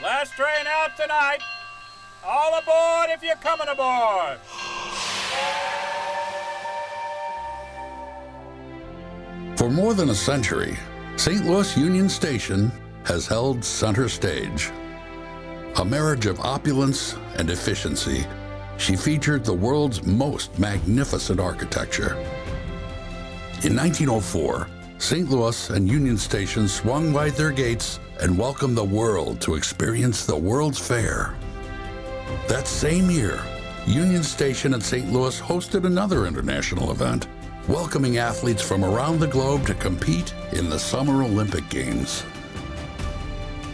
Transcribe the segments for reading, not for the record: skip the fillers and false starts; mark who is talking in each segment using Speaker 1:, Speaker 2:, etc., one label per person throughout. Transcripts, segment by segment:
Speaker 1: Last train out tonight. All aboard if you're coming aboard.
Speaker 2: For more than a century, St. Louis Union Station has held center stage. A marriage of opulence and efficiency, she featured the world's most magnificent architecture. In 1904, St. Louis and Union Station swung wide their gates and welcomed the world to experience the World's Fair. That same year, Union Station at St. Louis hosted another international event, welcoming athletes from around the globe to compete in the Summer Olympic Games.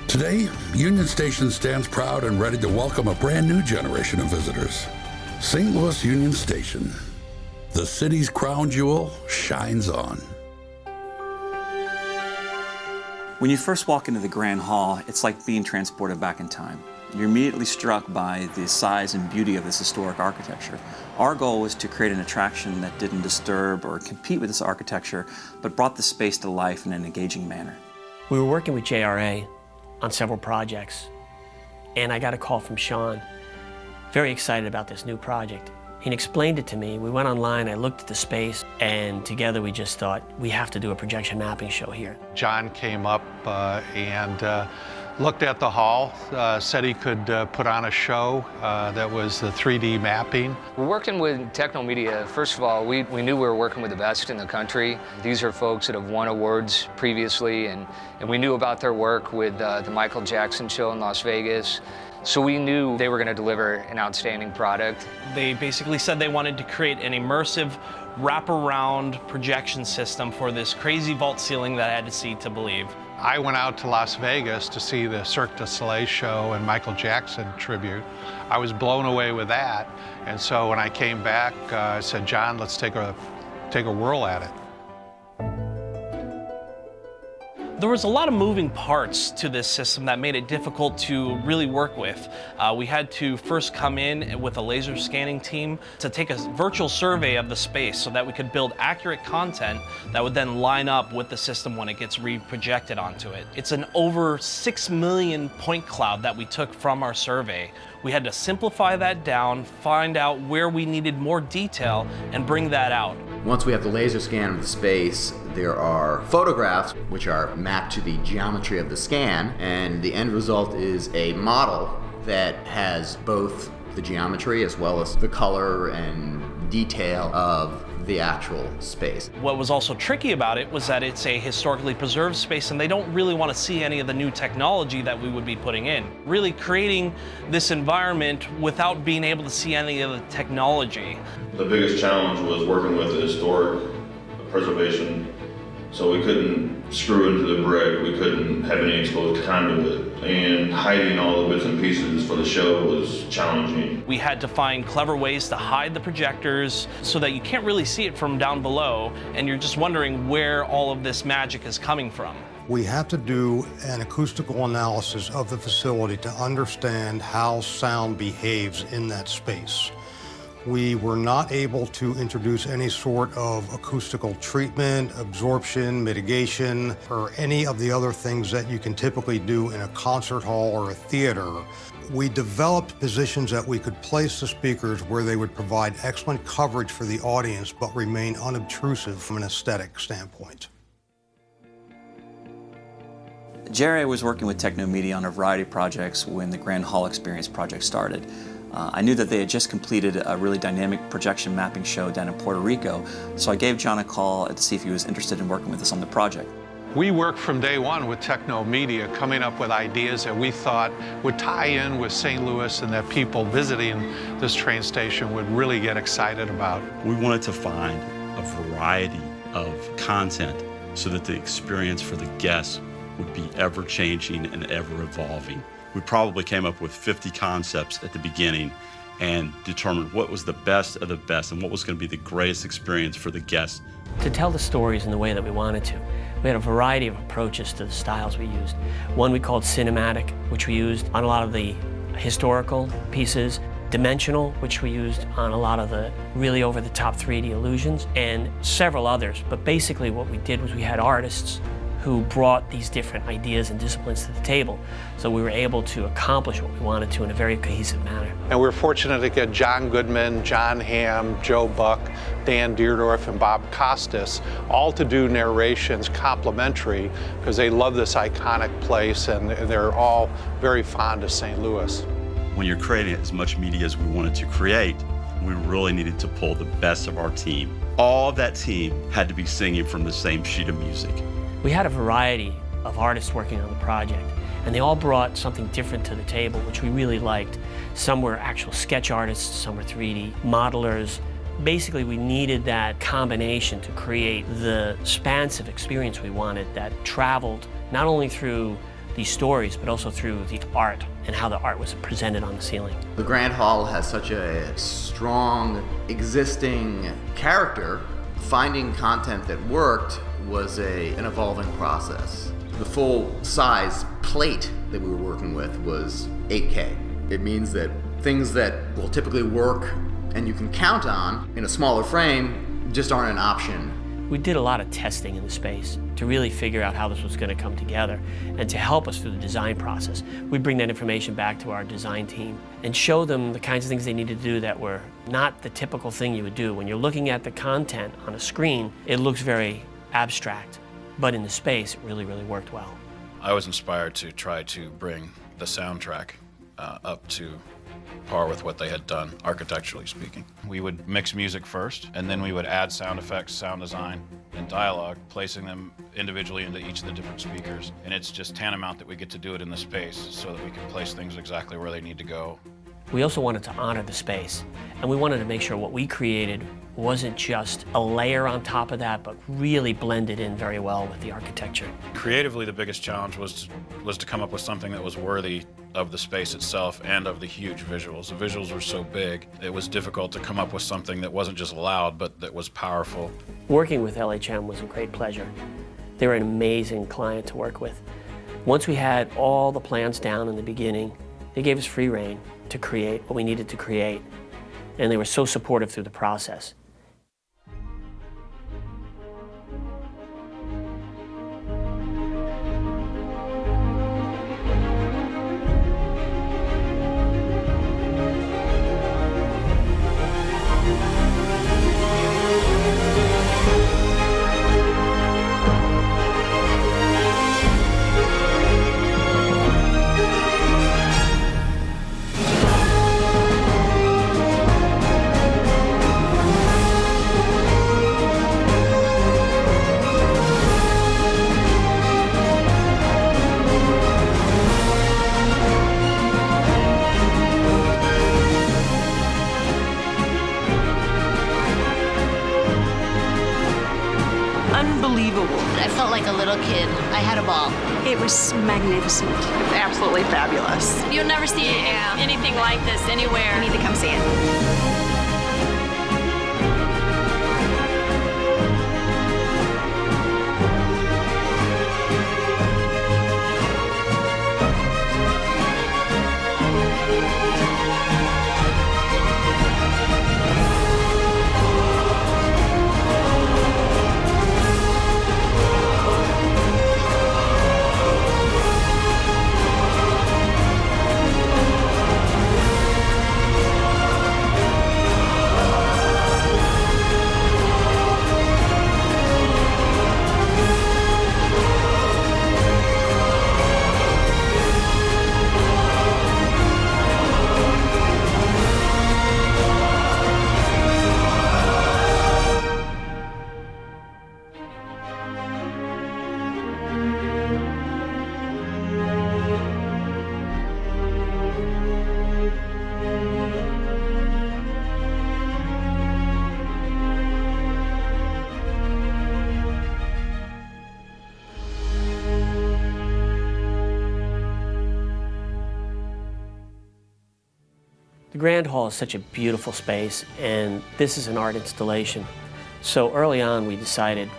Speaker 2: Today, Union Station stands proud and ready to welcome a brand new generation of visitors. St. Louis Union Station, the city's crown jewel, shines on.
Speaker 3: When you first walk into the Grand Hall, it's like being transported back in time. You're immediately struck by the size and beauty of this historic architecture. Our goal was to create an attraction that didn't disturb or compete with this architecture, but brought the space to life in an engaging manner.
Speaker 4: We were working with JRA on several projects, and I got a call from Sean, very excited about this new project. He explained it to me. We went online, I looked at the space, and together we just thought, we have to do a projection mapping show here.
Speaker 5: John came up and looked at the hall, said he could put on a show that was the 3D mapping.
Speaker 6: We're working with Technomedia. First of all, we knew we were working with the best in the country. These are folks that have won awards previously, and we knew about their work with the Michael Jackson show in Las Vegas. So we knew they were going to deliver an outstanding product.
Speaker 7: They basically said they wanted to create an immersive wraparound projection system for this crazy vault ceiling that I had to see to believe.
Speaker 5: I went out to Las Vegas to see the Cirque du Soleil show and Michael Jackson tribute. I was blown away with that, and so when I came back, I said, John, let's take a whirl at it.
Speaker 7: There was a lot of moving parts to this system that made it difficult to really work with. We had to first come in with a laser scanning team to take a virtual survey of the space so that we could build accurate content that would then line up with the system when it gets reprojected onto it. It's an over 6 million point cloud that we took from our survey. We had to simplify that down, find out where we needed more detail, and bring that out.
Speaker 8: Once we have the laser scan of the space, there are photographs which are mapped to the geometry of the scan, and the end result is a model that has both the geometry as well as the color and detail of the actual space.
Speaker 7: What was also tricky about it was that it's a historically preserved space and they don't really want to see any of the new technology that we would be putting in. Really creating this environment without being able to see any of the technology.
Speaker 9: The biggest challenge was working with the historic preservation. So we couldn't screw into the brick, we couldn't have any exposed conduit, and hiding all the bits and pieces for the show was challenging.
Speaker 7: We had to find clever ways to hide the projectors so that you can't really see it from down below, and you're just wondering where all of this magic is coming from.
Speaker 10: We have to do an acoustical analysis of the facility to understand how sound behaves in that space. We were not able to introduce any sort of acoustical treatment, absorption, mitigation, or any of the other things that you can typically do in a concert hall or a theater. We developed positions that we could place the speakers where they would provide excellent coverage for the audience but remain unobtrusive from an aesthetic standpoint.
Speaker 3: JRA was working with Technomedia on a variety of projects when the Grand Hall Experience project started. I knew that they had just completed a really dynamic projection mapping show down in Puerto Rico, so I gave John a call to see if he was interested in working with us on the project.
Speaker 5: We worked from day one with Technomedia, coming up with ideas that we thought would tie in with St. Louis and that people visiting this train station would really get excited about.
Speaker 11: We wanted to find a variety of content so that the experience for the guests would be ever-changing and ever-evolving. We probably came up with 50 concepts at the beginning and determined what was the best of the best and what was going to be the greatest experience for the guests.
Speaker 4: To tell the stories in the way that we wanted to, we had a variety of approaches to the styles we used. One we called cinematic, which we used on a lot of the historical pieces, dimensional, which we used on a lot of the really over-the-top 3D illusions, and several others. But basically what we did was we had artists who brought these different ideas and disciplines to the table. So we were able to accomplish what we wanted to in a very cohesive manner.
Speaker 5: And we were fortunate to get John Goodman, John Hamm, Joe Buck, Dan Deerdorf, and Bob Costas all to do narrations complimentary because they love this iconic place and they're all very fond of St. Louis.
Speaker 11: When you're creating as much media as we wanted to create, we really needed to pull the best of our team. All of that team had to be singing from the same sheet of music.
Speaker 4: We had a variety of artists working on the project, and they all brought something different to the table, which we really liked. Some were actual sketch artists, some were 3D modelers. Basically, we needed that combination to create the expansive experience we wanted that traveled not only through these stories, but also through the art and how the art was presented on the ceiling.
Speaker 8: The Grand Hall has such a strong existing character. Finding content that worked was an evolving process. The full-size plate that we were working with was 8K. It means that things that will typically work and you can count on in a smaller frame just aren't an option.
Speaker 4: We did a lot of testing in the space to really figure out how this was going to come together and to help us through the design process. We bring that information back to our design team and show them the kinds of things they needed to do that were not the typical thing you would do. When you're looking at the content on a screen, it looks very abstract, but in the space, it really, really worked well.
Speaker 12: I was inspired to try to bring the soundtrack up to par with what they had done, architecturally speaking. We would mix music first, and then we would add sound effects, sound design, and dialogue, placing them individually into each of the different speakers. And it's just tantamount that we get to do it in the space so that we can place things exactly where they need to go.
Speaker 4: We also wanted to honor the space, and we wanted to make sure what we created wasn't just a layer on top of that, but really blended in very well with the architecture.
Speaker 12: Creatively, the biggest challenge was to come up with something that was worthy of the space itself and of the huge visuals. The visuals were so big, it was difficult to come up with something that wasn't just loud, but that was powerful.
Speaker 4: Working with LHM was a great pleasure. They were an amazing client to work with. Once we had all the plans down in the beginning, they gave us free rein to create what we needed to create, and they were so supportive through the process.
Speaker 13: Unbelievable. I felt like a little kid. I had a ball.
Speaker 14: It was magnificent.
Speaker 13: It's absolutely fabulous.
Speaker 14: You'll never see anything like this anywhere.
Speaker 13: You need to come see it.
Speaker 4: The Grand Hall is such a beautiful space, and this is an art installation. So early on, we decided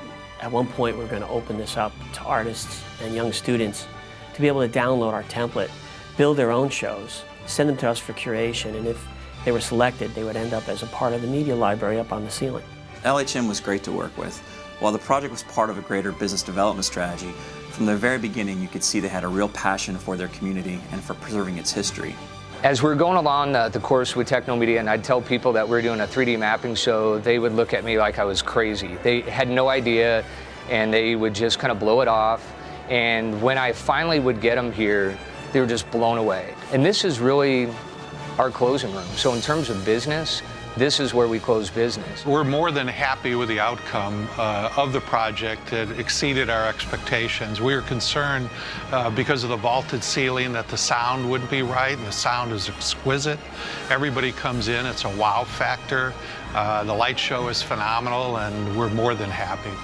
Speaker 4: at one point we're going to open this up to artists and young students to be able to download our template, build their own shows, send them to us for curation, and if they were selected, they would end up as a part of the media library up on the ceiling.
Speaker 3: LHM was great to work with. While the project was part of a greater business development strategy, From the very beginning, you could see they had a real passion for their community and for preserving its history.
Speaker 6: As we were going along the course with Technomedia, and I'd tell people that we were doing a 3D mapping show, they would look at me like I was crazy. They had no idea, and they would just kind of blow it off. And when I finally would get them here, they were just blown away. And this is really our closing room. So in terms of business, this is where we close business.
Speaker 5: We're more than happy with the outcome of the project. It exceeded our expectations. We were concerned because of the vaulted ceiling that the sound wouldn't be right, and the sound is exquisite. Everybody comes in, it's a wow factor. The light show is phenomenal, and we're more than happy.